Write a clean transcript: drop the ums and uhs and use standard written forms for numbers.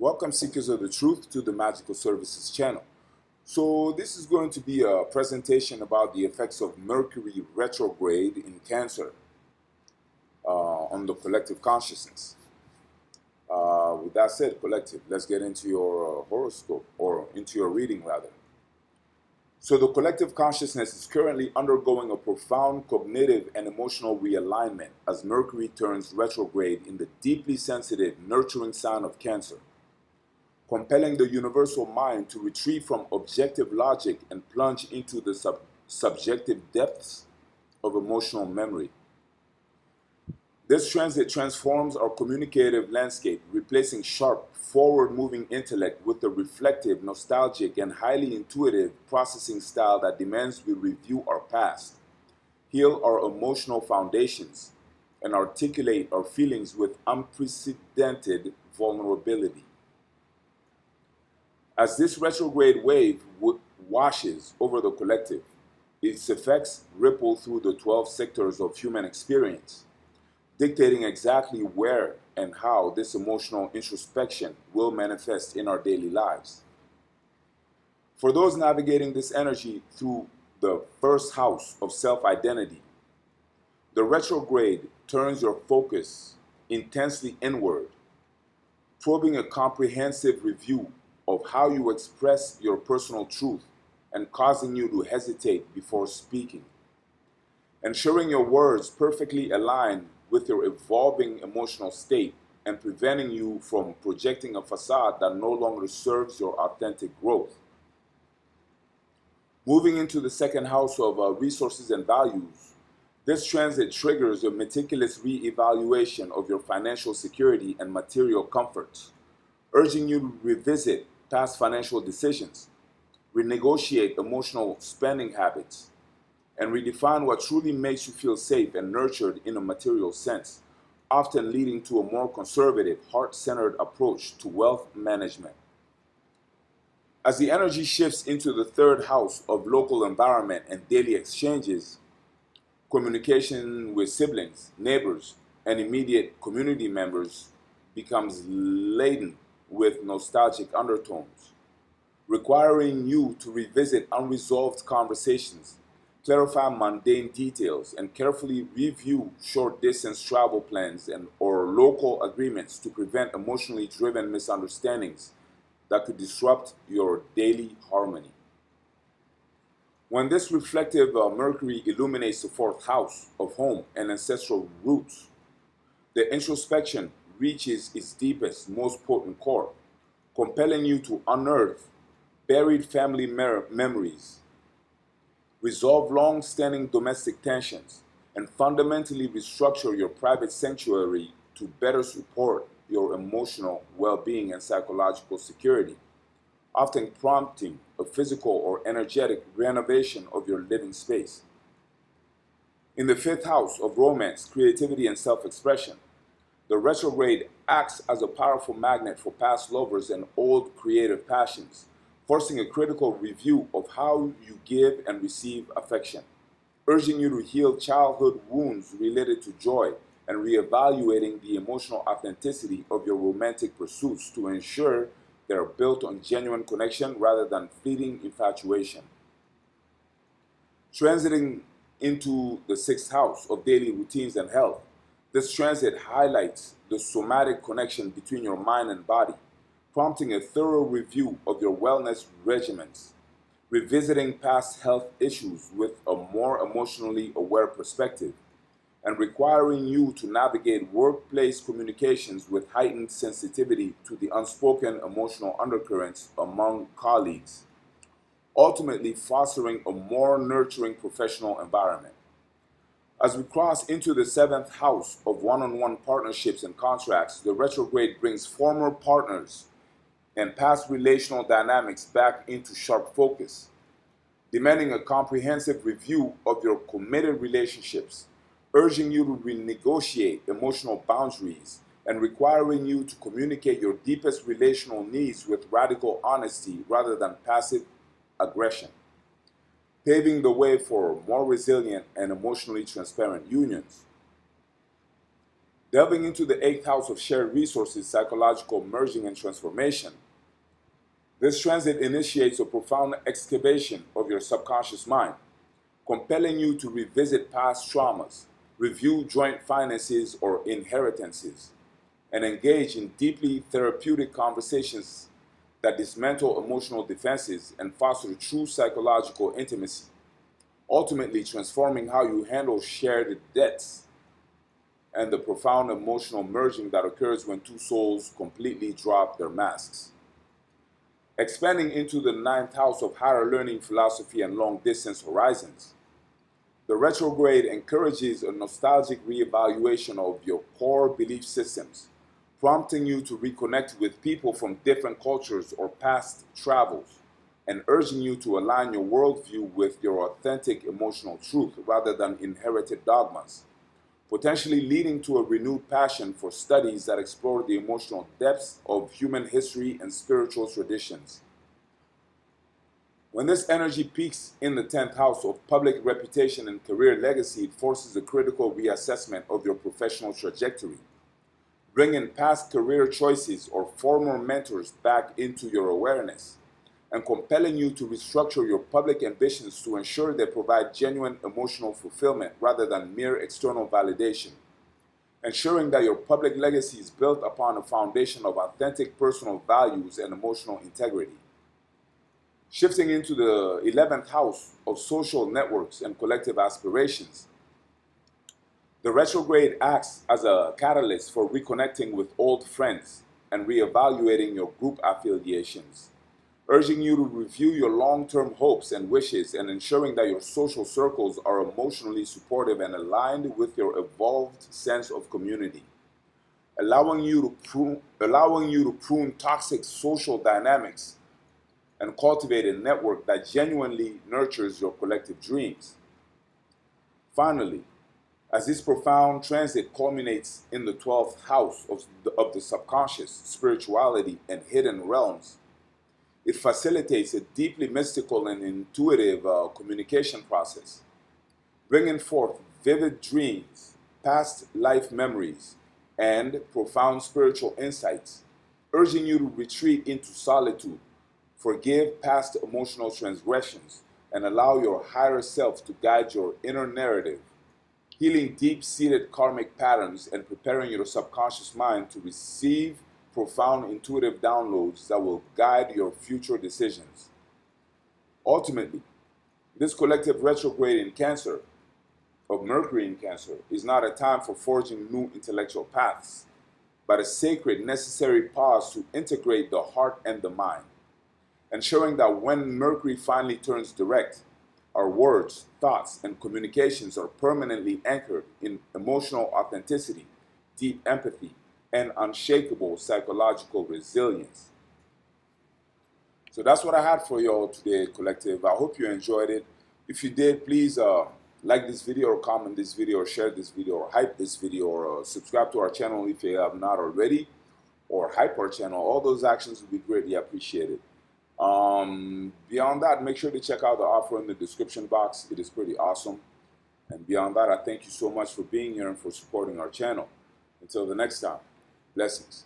Welcome, seekers of the truth, to the Magical Services channel. So this is going to be a presentation about the effects of Mercury retrograde in Cancer on the collective consciousness. With that said, collective, let's get into your horoscope, or into your reading rather. So the collective consciousness is currently undergoing a profound cognitive and emotional realignment as Mercury turns retrograde in the deeply sensitive, nurturing sign of Cancer, compelling the universal mind to retreat from objective logic and plunge into the subjective depths of emotional memory. This transit transforms our communicative landscape, replacing sharp, forward-moving intellect with a reflective, nostalgic, and highly intuitive processing style that demands we review our past, heal our emotional foundations, and articulate our feelings with unprecedented vulnerability. As this retrograde wave washes over the collective, its effects ripple through the 12 sectors of human experience, dictating exactly where and how this emotional introspection will manifest in our daily lives. For those navigating this energy through the first house of self-identity, the retrograde turns your focus intensely inward, probing a comprehensive review of how you express your personal truth and causing you to hesitate before speaking, ensuring your words perfectly align with your evolving emotional state and preventing you from projecting a facade that no longer serves your authentic growth. Moving into the second house of resources and values, this transit triggers a meticulous re-evaluation of your financial security and material comforts, urging you to revisit past financial decisions, renegotiate emotional spending habits, and redefine what truly makes you feel safe and nurtured in a material sense, often leading to a more conservative, heart-centered approach to wealth management. As the energy shifts into the third house of local environment and daily exchanges, communication with siblings, neighbors, and immediate community members becomes laden with nostalgic undertones, requiring you to revisit unresolved conversations, clarify mundane details, and carefully review short-distance travel plans or local agreements to prevent emotionally driven misunderstandings that could disrupt your daily harmony. When this reflective Mercury illuminates the fourth house of home and ancestral roots, the introspection reaches its deepest, most potent core, compelling you to unearth buried family memories, resolve long-standing domestic tensions, and fundamentally restructure your private sanctuary to better support your emotional well-being and psychological security, often prompting a physical or energetic renovation of your living space. In the fifth house of romance, creativity, and self-expression, the retrograde acts as a powerful magnet for past lovers and old creative passions, forcing a critical review of how you give and receive affection, urging you to heal childhood wounds related to joy and reevaluating the emotional authenticity of your romantic pursuits to ensure they are built on genuine connection rather than fleeting infatuation. Transiting into the sixth house of daily routines and health, this transit highlights the somatic connection between your mind and body, prompting a thorough review of your wellness regimens, revisiting past health issues with a more emotionally aware perspective, and requiring you to navigate workplace communications with heightened sensitivity to the unspoken emotional undercurrents among colleagues, ultimately fostering a more nurturing professional environment. As we cross into the seventh house of one-on-one partnerships and contracts, the retrograde brings former partners and past relational dynamics back into sharp focus, demanding a comprehensive review of your committed relationships, urging you to renegotiate emotional boundaries, and requiring you to communicate your deepest relational needs with radical honesty rather than passive aggression, paving the way for more resilient and emotionally transparent unions. Delving into the 8th house of shared resources, psychological merging and transformation, this transit initiates a profound excavation of your subconscious mind, compelling you to revisit past traumas, review joint finances or inheritances, and engage in deeply therapeutic conversations that dismantle emotional defenses and foster true psychological intimacy, ultimately transforming how you handle shared debts and the profound emotional merging that occurs when two souls completely drop their masks. Expanding into the 9th house of higher learning, philosophy, and long-distance horizons, the retrograde encourages a nostalgic reevaluation of your core belief systems, prompting you to reconnect with people from different cultures or past travels, and urging you to align your worldview with your authentic emotional truth rather than inherited dogmas, potentially leading to a renewed passion for studies that explore the emotional depths of human history and spiritual traditions. When this energy peaks in the 10th house of public reputation and career legacy, it forces a critical reassessment of your professional trajectory, bringing past career choices or former mentors back into your awareness, and compelling you to restructure your public ambitions to ensure they provide genuine emotional fulfillment rather than mere external validation, ensuring that your public legacy is built upon a foundation of authentic personal values and emotional integrity. Shifting into the 11th house of social networks and collective aspirations, the retrograde acts as a catalyst for reconnecting with old friends and reevaluating your group affiliations, urging you to review your long-term hopes and wishes and ensuring that your social circles are emotionally supportive and aligned with your evolved sense of community, allowing you to prune toxic social dynamics and cultivate a network that genuinely nurtures your collective dreams. Finally, as this profound transit culminates in the 12th house of the subconscious, spirituality, and hidden realms, it facilitates a deeply mystical and intuitive communication process, bringing forth vivid dreams, past life memories, and profound spiritual insights, urging you to retreat into solitude, forgive past emotional transgressions, and allow your higher self to guide your inner narrative, healing deep-seated karmic patterns and preparing your subconscious mind to receive profound intuitive downloads that will guide your future decisions. Ultimately, this collective retrograde in Cancer, of Mercury in Cancer, is not a time for forging new intellectual paths, but a sacred, necessary pause to integrate the heart and the mind, ensuring that when Mercury finally turns direct, our words, thoughts, and communications are permanently anchored in emotional authenticity, deep empathy, and unshakable psychological resilience. So that's what I had for y'all today, collective. I hope you enjoyed it. If you did, please like this video or comment this video or share this video or hype this video or subscribe to our channel if you have not already, or hype our channel. All those actions would be greatly appreciated. Beyond that, make sure to check out the offer in the description box. It is pretty awesome. And beyond that, I thank you so much for being here and for supporting our channel. Until the next time, blessings.